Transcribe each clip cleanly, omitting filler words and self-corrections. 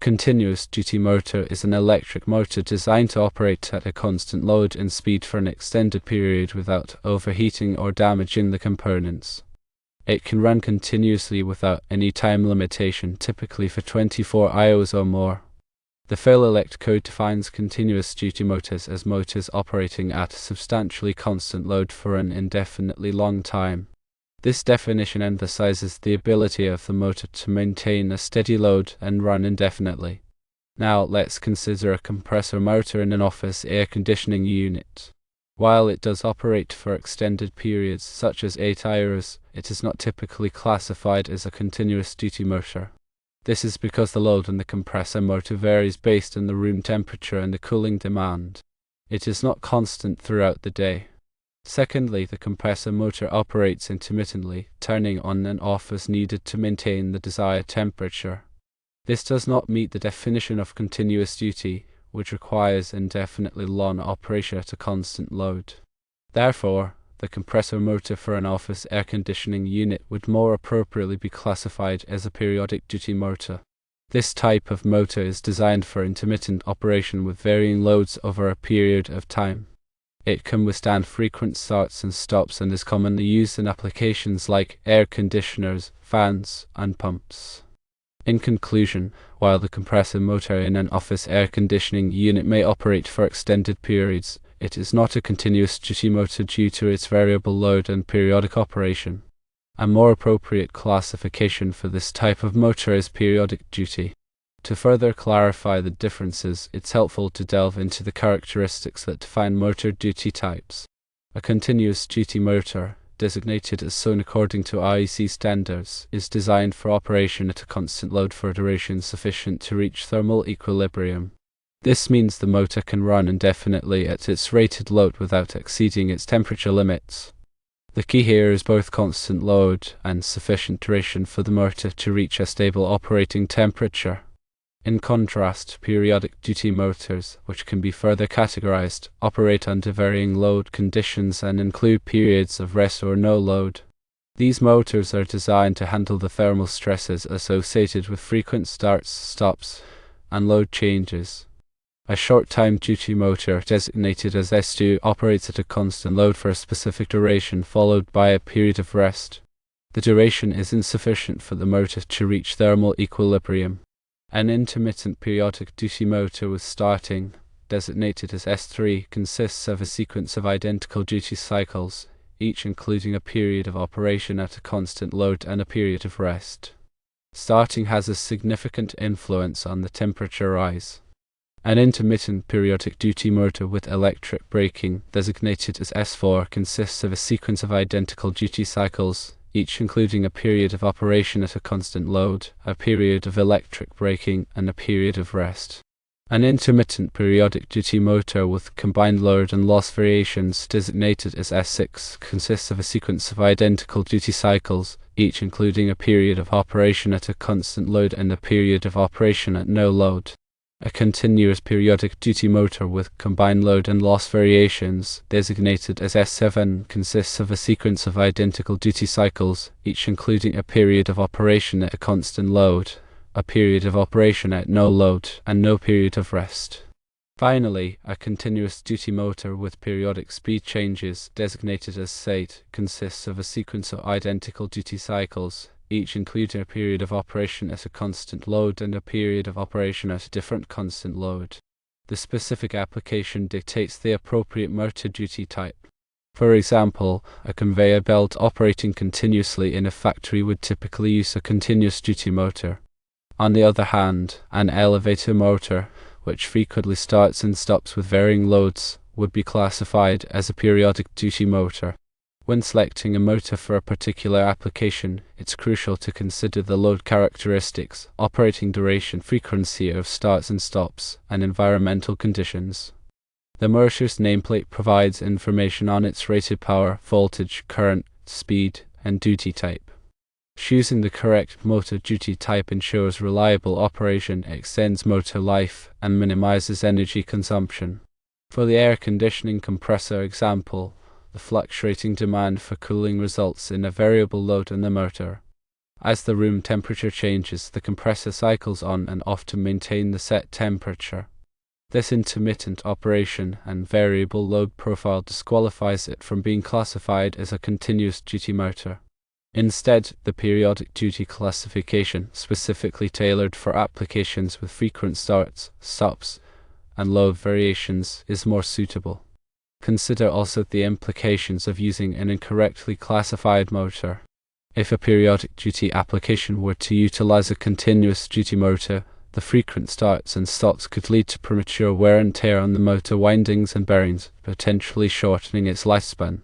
continuous duty motor is an electric motor designed to operate at a constant load and speed for an extended period without overheating or damaging the components. It can run continuously without any time limitation, typically for 24 hours or more. The full elect code defines continuous duty motors as motors operating at a substantially constant load for an indefinitely long time. This definition emphasizes the ability of the motor to maintain a steady load and run indefinitely. Now let's consider a compressor motor in an office air conditioning unit. While it does operate for extended periods, such as 8 hours, it is not typically classified as a continuous duty motor. This is because the load on the compressor motor varies based on the room temperature and the cooling demand. It is not constant throughout the day. Secondly, the compressor motor operates intermittently, turning on and off as needed to maintain the desired temperature. This does not meet the definition of continuous duty, which requires indefinitely long operation at a constant load. Therefore, the compressor motor for an office air conditioning unit would more appropriately be classified as a periodic duty motor. This type of motor is designed for intermittent operation with varying loads over a period of time. It can withstand frequent starts and stops and is commonly used in applications like air conditioners, fans, and pumps. In conclusion, while the compressor motor in an office air conditioning unit may operate for extended periods, it is not a continuous duty motor due to its variable load and periodic operation. A more appropriate classification for this type of motor is periodic duty. To further clarify the differences, it's helpful to delve into the characteristics that define motor duty types. A continuous duty motor, designated as so according to IEC standards, is designed for operation at a constant load for a duration sufficient to reach thermal equilibrium. This means the motor can run indefinitely at its rated load without exceeding its temperature limits. The key here is both constant load and sufficient duration for the motor to reach a stable operating temperature. In contrast, periodic duty motors, which can be further categorized, operate under varying load conditions and include periods of rest or no load. These motors are designed to handle the thermal stresses associated with frequent starts, stops, and load changes. A short-time duty motor, designated as S2, operates at a constant load for a specific duration followed by a period of rest. The duration is insufficient for the motor to reach thermal equilibrium. An intermittent periodic duty motor with starting, designated as S3, consists of a sequence of identical duty cycles, each including a period of operation at a constant load and a period of rest. Starting has a significant influence on the temperature rise. An intermittent periodic duty motor with electric braking, designated as S4, consists of a sequence of identical duty cycles, each including a period of operation at a constant load, a period of electric braking, and a period of rest. An intermittent periodic duty motor with combined load and loss variations, designated as S6, consists of a sequence of identical duty cycles, each including a period of operation at a constant load and a period of operation at no load. A continuous periodic duty motor with combined load and loss variations, designated as S7, consists of a sequence of identical duty cycles, each including a period of operation at a constant load, a period of operation at no load, and no period of rest. Finally, a continuous duty motor with periodic speed changes, designated as SAID, consists of a sequence of identical duty cycles, each including a period of operation at a constant load and a period of operation at a different constant load. The specific application dictates the appropriate motor duty type. For example, a conveyor belt operating continuously in a factory would typically use a continuous duty motor. On the other hand, an elevator motor, which frequently starts and stops with varying loads, would be classified as a periodic duty motor. When selecting a motor for a particular application, it's crucial to consider the load characteristics, operating duration, frequency of starts and stops, and environmental conditions. The motor's nameplate provides information on its rated power, voltage, current, speed, and duty type. Choosing the correct motor duty type ensures reliable operation, extends motor life, and minimizes energy consumption. For the air conditioning compressor example, the fluctuating demand for cooling results in a variable load on the motor. As the room temperature changes, the compressor cycles on and off to maintain the set temperature. This intermittent operation and variable load profile disqualifies it from being classified as a continuous duty motor. Instead, the periodic duty classification, specifically tailored for applications with frequent starts, stops, and load variations, is more suitable. Consider also the implications of using an incorrectly classified motor. If a periodic duty application were to utilize a continuous duty motor, the frequent starts and stops could lead to premature wear and tear on the motor windings and bearings, potentially shortening its lifespan.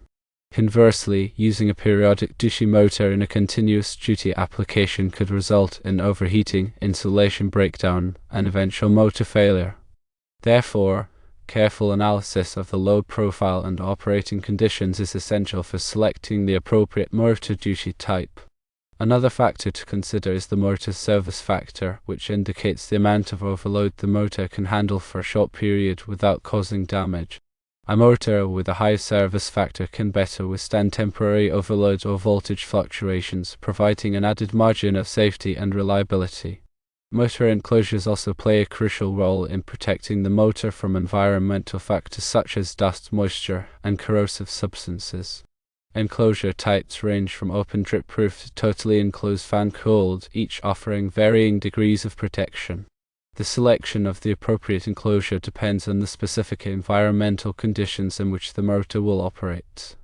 Conversely, using a periodic duty motor in a continuous duty application could result in overheating, insulation breakdown, and eventual motor failure. Therefore, careful analysis of the load profile and operating conditions is essential for selecting the appropriate motor duty type. Another factor to consider is the motor's service factor, which indicates the amount of overload the motor can handle for a short period without causing damage. A motor with a high service factor can better withstand temporary overload or voltage fluctuations, providing an added margin of safety and reliability. Motor enclosures also play a crucial role in protecting the motor from environmental factors such as dust, moisture, and corrosive substances. Enclosure types range from open drip-proof to totally enclosed fan-cooled, each offering varying degrees of protection. The selection of the appropriate enclosure depends on the specific environmental conditions in which the motor will operate.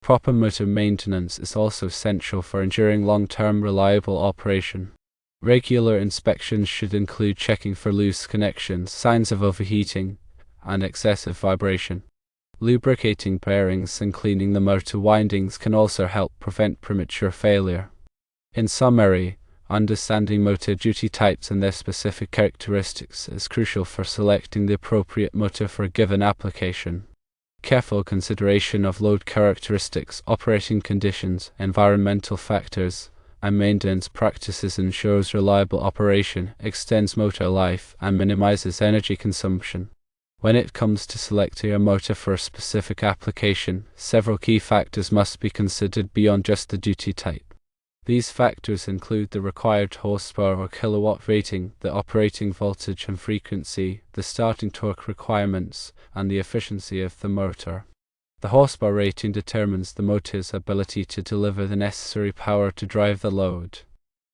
Proper motor maintenance is also essential for ensuring long-term reliable operation. Regular inspections should include checking for loose connections, signs of overheating, and excessive vibration. Lubricating bearings and cleaning the motor windings can also help prevent premature failure. In summary, understanding motor duty types and their specific characteristics is crucial for selecting the appropriate motor for a given application. Careful consideration of load characteristics, operating conditions, environmental factors, and maintenance practices ensures reliable operation, extends motor life, and minimizes energy consumption. When it comes to selecting a motor for a specific application, several key factors must be considered beyond just the duty type. These factors include the required horsepower or kilowatt rating, the operating voltage and frequency, the starting torque requirements, and the efficiency of the motor. The horsepower rating determines the motor's ability to deliver the necessary power to drive the load.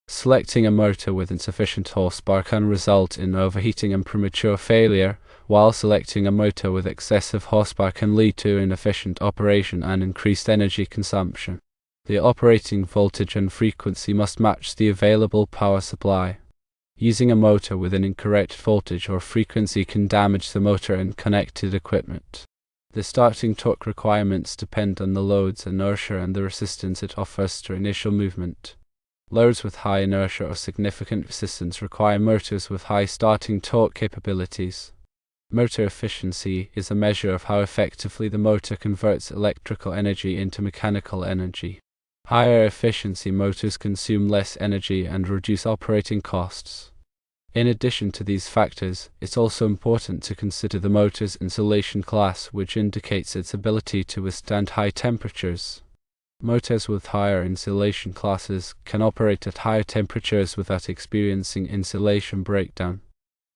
Selecting a motor with insufficient horsepower can result in overheating and premature failure, while selecting a motor with excessive horsepower can lead to inefficient operation and increased energy consumption. The operating voltage and frequency must match the available power supply. Using a motor with an incorrect voltage or frequency can damage the motor and connected equipment. The starting torque requirements depend on the load's inertia and the resistance it offers to initial movement. Loads with high inertia or significant resistance require motors with high starting torque capabilities. Motor efficiency is a measure of how effectively the motor converts electrical energy into mechanical energy. Higher efficiency motors consume less energy and reduce operating costs. In addition to these factors, it's also important to consider the motor's insulation class, which indicates its ability to withstand high temperatures. Motors with higher insulation classes can operate at higher temperatures without experiencing insulation breakdown.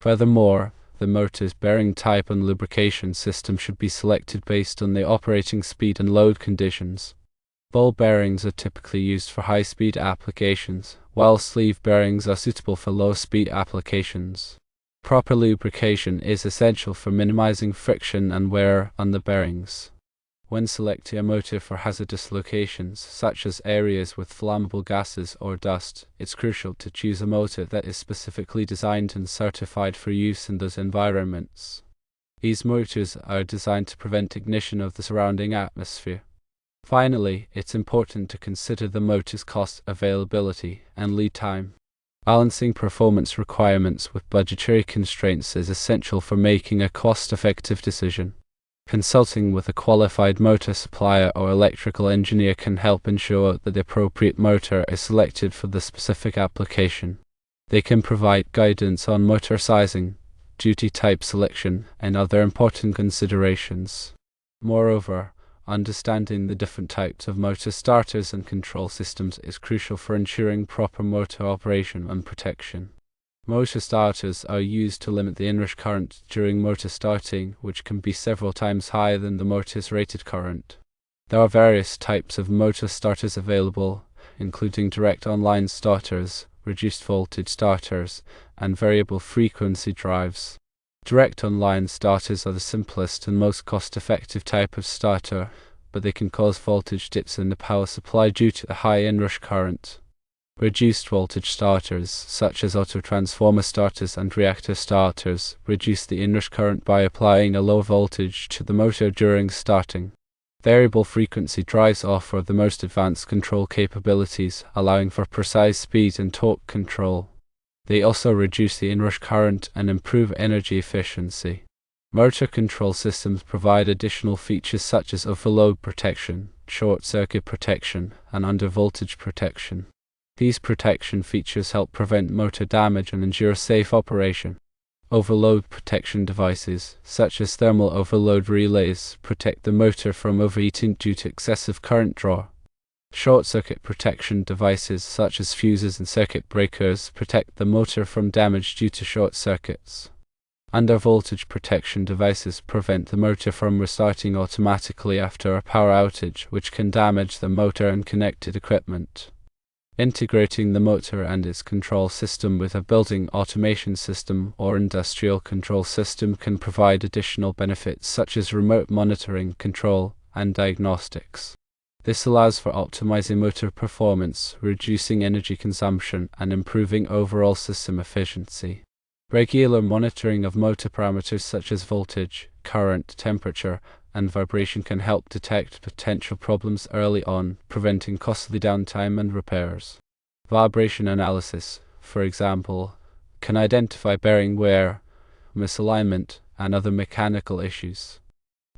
Furthermore, the motor's bearing type and lubrication system should be selected based on the operating speed and load conditions. Ball bearings are typically used for high-speed applications, while sleeve bearings are suitable for low-speed applications. Proper lubrication is essential for minimizing friction and wear on the bearings. When selecting a motor for hazardous locations, such as areas with flammable gases or dust, it's crucial to choose a motor that is specifically designed and certified for use in those environments. These motors are designed to prevent ignition of the surrounding atmosphere. Finally, it's important to consider the motor's cost, availability, and lead time. Balancing performance requirements with budgetary constraints is essential for making a cost-effective decision. Consulting with a qualified motor supplier or electrical engineer can help ensure that the appropriate motor is selected for the specific application. They can provide guidance on motor sizing, duty type selection, and other important considerations. Moreover, Understanding the different types of motor starters and control systems is crucial for ensuring proper motor operation and protection. Motor starters are used to limit the inrush current during motor starting, which can be several times higher than the motor's rated current. There are various types of motor starters available, including direct online starters, reduced voltage starters, and variable frequency drives. Direct online starters are the simplest and most cost-effective type of starter, but they can cause voltage dips in the power supply due to the high inrush current. Reduced voltage starters, such as autotransformer starters and reactor starters, reduce the inrush current by applying a low voltage to the motor during starting. Variable frequency drives offer the most advanced control capabilities, allowing for precise speed and torque control. They also reduce the inrush current and improve energy efficiency. Motor control systems provide additional features such as overload protection, short circuit protection, and undervoltage protection. These protection features help prevent motor damage and ensure safe operation. Overload protection devices, such as thermal overload relays, protect the motor from overheating due to excessive current draw. Short-circuit protection devices, such as fuses and circuit breakers, protect the motor from damage due to short circuits. Undervoltage protection devices prevent the motor from restarting automatically after a power outage, which can damage the motor and connected equipment. Integrating the motor and its control system with a building automation system or industrial control system can provide additional benefits such as remote monitoring, control, and diagnostics. This allows for optimizing motor performance, reducing energy consumption, and improving overall system efficiency. Regular monitoring of motor parameters such as voltage, current, temperature, and vibration can help detect potential problems early on, preventing costly downtime and repairs. Vibration analysis, for example, can identify bearing wear, misalignment, and other mechanical issues.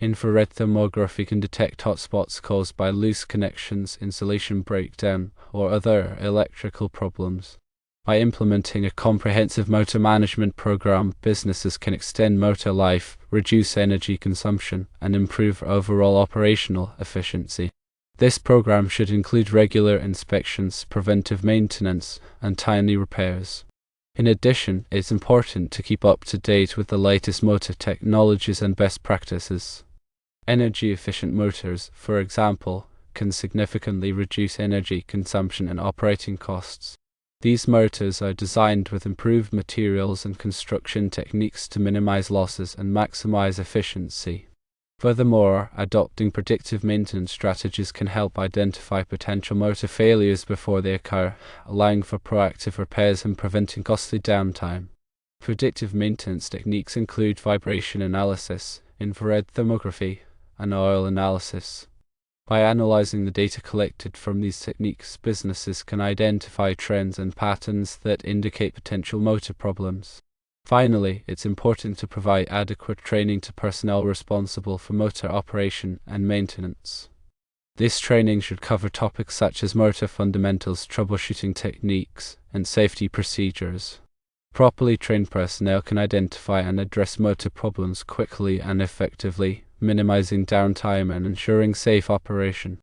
Infrared thermography can detect hotspots caused by loose connections, insulation breakdown, or other electrical problems. By implementing a comprehensive motor management program, businesses can extend motor life, reduce energy consumption, and improve overall operational efficiency. This program should include regular inspections, preventive maintenance, and timely repairs. In addition, it's important to keep up to date with the latest motor technologies and best practices. Energy-efficient motors, for example, can significantly reduce energy consumption and operating costs. These motors are designed with improved materials and construction techniques to minimize losses and maximize efficiency. Furthermore, adopting predictive maintenance strategies can help identify potential motor failures before they occur, allowing for proactive repairs and preventing costly downtime. Predictive maintenance techniques include vibration analysis, infrared thermography, and oil analysis. By analyzing the data collected from these techniques, businesses can identify trends and patterns that indicate potential motor problems. Finally, it's important to provide adequate training to personnel responsible for motor operation and maintenance. This training should cover topics such as motor fundamentals, troubleshooting techniques, and safety procedures. Properly trained personnel can identify and address motor problems quickly and effectively, minimizing downtime and ensuring safe operation.